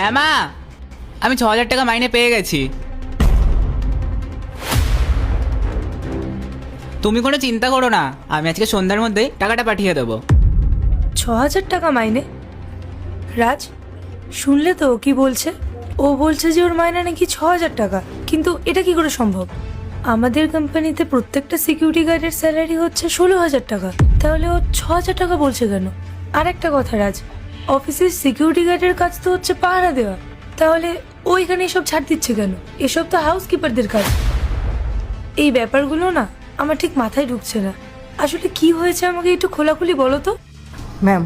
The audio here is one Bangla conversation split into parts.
হ্যাঁ মা, আমি 6,000 টাকা মাইনে পেয়ে গেছি। তুমি কোনো চিন্তা করো না, আমি আজকে সন্ধ্যার মধ্যেই টাকাটা পাঠিয়ে দেবো। 6,000 টাকা মাইনে? রাজ, শুনলে তো ও কি বলছে? ও বলছে যে ওর মাইনে নাকি 6,000 টাকা। কিন্তু এটা কি করে সম্ভব? আমাদের কোম্পানিতে প্রত্যেকটা সিকিউরিটি গার্ডের স্যালারি হচ্ছে 16,000 টাকা। তাহলে ও 6,000 টাকা বলছে কেন? আর একটা কথা রাজ, অফিসের সিকিউরিটি গার্ডের কাজ তো হচ্ছে পাহারা দেওয়া। তাহলে ও এখানে এসব ছাড় দিচ্ছে কেন? এসব তো হাউসকিপারদের কাজ। এই ব্যাপারগুলো না আমার ঠিক মাথায় ঢুকছে না। আসলে কি হয়েছে আমাকে একটু খোলাখুলি বলো তো। ম্যাম,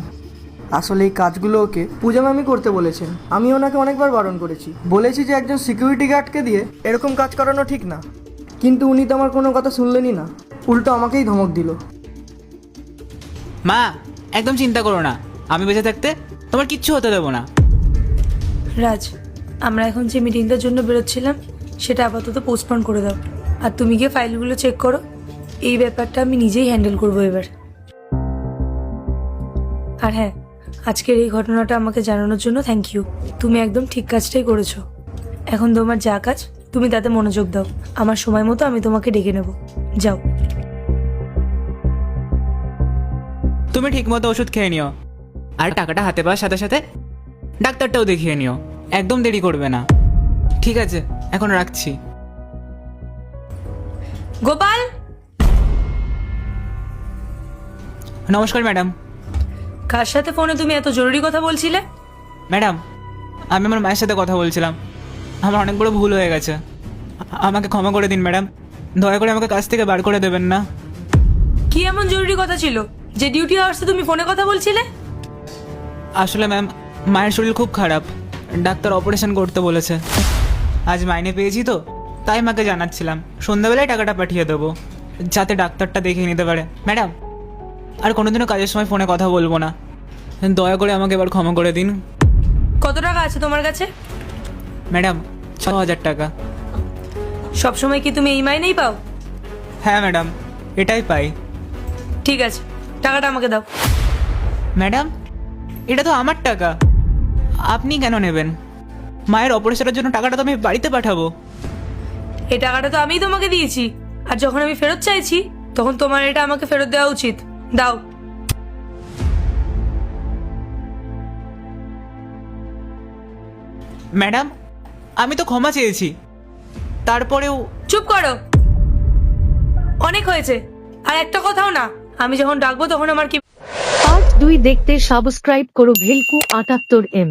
আসলে এই কাজগুলো ওকে পূজা ম্যামই করতে বলেছেন। আমি ওনাকে অনেকবার বারণ করেছি, বলেছি যে একজন সিকিউরিটি গার্ডকে দিয়ে এরকম কাজ করানো ঠিক না, কিন্তু উনি তো আমার কোনো কথা শুনলেনই না, উল্টো আমাকেই ধমক দিল। মা, একদম চিন্তা করো না, আমি বেঁচে থাকতে তোমার কিচ্ছু হতে দেবো না। রাজ, আমরা এখন যে মিটিংটার জন্য বেরোচ্ছিলাম সেটা আপাতত পোস্টপোন করে দাও। আর তুমি গিয়ে ফাইলগুলো চেক করো। এই ব্যাপারটা আমি নিজেই হ্যান্ডেল করবো এবার। আর হ্যাঁ, আজকের এই ঘটনাটা আমাকে জানানোর জন্য থ্যাংক ইউ। তুমি একদম ঠিক কাজটাই করেছো। এখন তোমার যা কাজ তুমি তাতে মনোযোগ দাও। আমার সময় মতো আমি তোমাকে ডেকে নেব। যাও। তুমি ঠিক মতো ওষুধ খেয়ে নিও, আর টাকাটা হাতে পাওয়ার সাথে সাথে ডাক্তারটাও দেখিয়ে নিও, একদম দেরি করবে না। ঠিক আছে, এখন রাখছি। গোপাল! নমস্কার ম্যাডাম। কার সাথে ফোনে তুমি এত জরুরি কথা বলছিলে? ম্যাডাম, আমি আমার মায়ের সাথে কথা বলছিলাম। আমার অনেক বড় ভুল হয়ে গেছে, আমাকে ক্ষমা করে দিন ম্যাডাম। দয়া করে আমাকে কাজ থেকে বার করে দেবেন না। কি এমন জরুরি কথা ছিল যে ডিউটি আওয়ার্সে তুমি ফোনে কথা বলছিলে? আসলে ম্যাম, মায়ের শরীর খুব খারাপ, ডাক্তার অপারেশন করতে বলেছে। আজ মাইনে পেয়েছি তো, তাই মাকে জানাচ্ছিলাম সন্ধ্যাবেলায় টাকাটা পাঠিয়ে দেবো, যাতে ডাক্তারটা দেখিয়ে নিতে পারে। ম্যাডাম, আর কোনোদিনও কাজের সময় ফোনে কথা বলবো না, দয়া করে আমাকে এবার ক্ষমা করে দিন। কত টাকা আছে তোমার কাছে? ম্যাডাম, 6,000 টাকা। সবসময় কি তুমি এই মাইনেই পাও? হ্যাঁ ম্যাডাম, এটাই পাই। ঠিক আছে, টাকাটা আমাকে দাও। ম্যাডাম, এটা তো আমার টাকা, আপনি কেন নেবেন? মায়ের অপারেশনের জন্য টাকাটা তো আমি বাড়িতে পাঠাবো। এই টাকাটা তো আমিই তোমাকে দিয়েছি, আর যখন আমি ফেরত চাইছি তখন তোমার এটা আমাকে ফেরত দেওয়া উচিত। দাও। ম্যাডাম, আমি তো ক্ষমা চেয়েছি, তারপরেও। চুপ করো, অনেক হয়েছে। আর একটা কথাও না। আমি যখন ডাকবো তখন আমার কি। পার্ট 2 দেখতে সাবস্ক্রাইব করো ভেলকু 78M।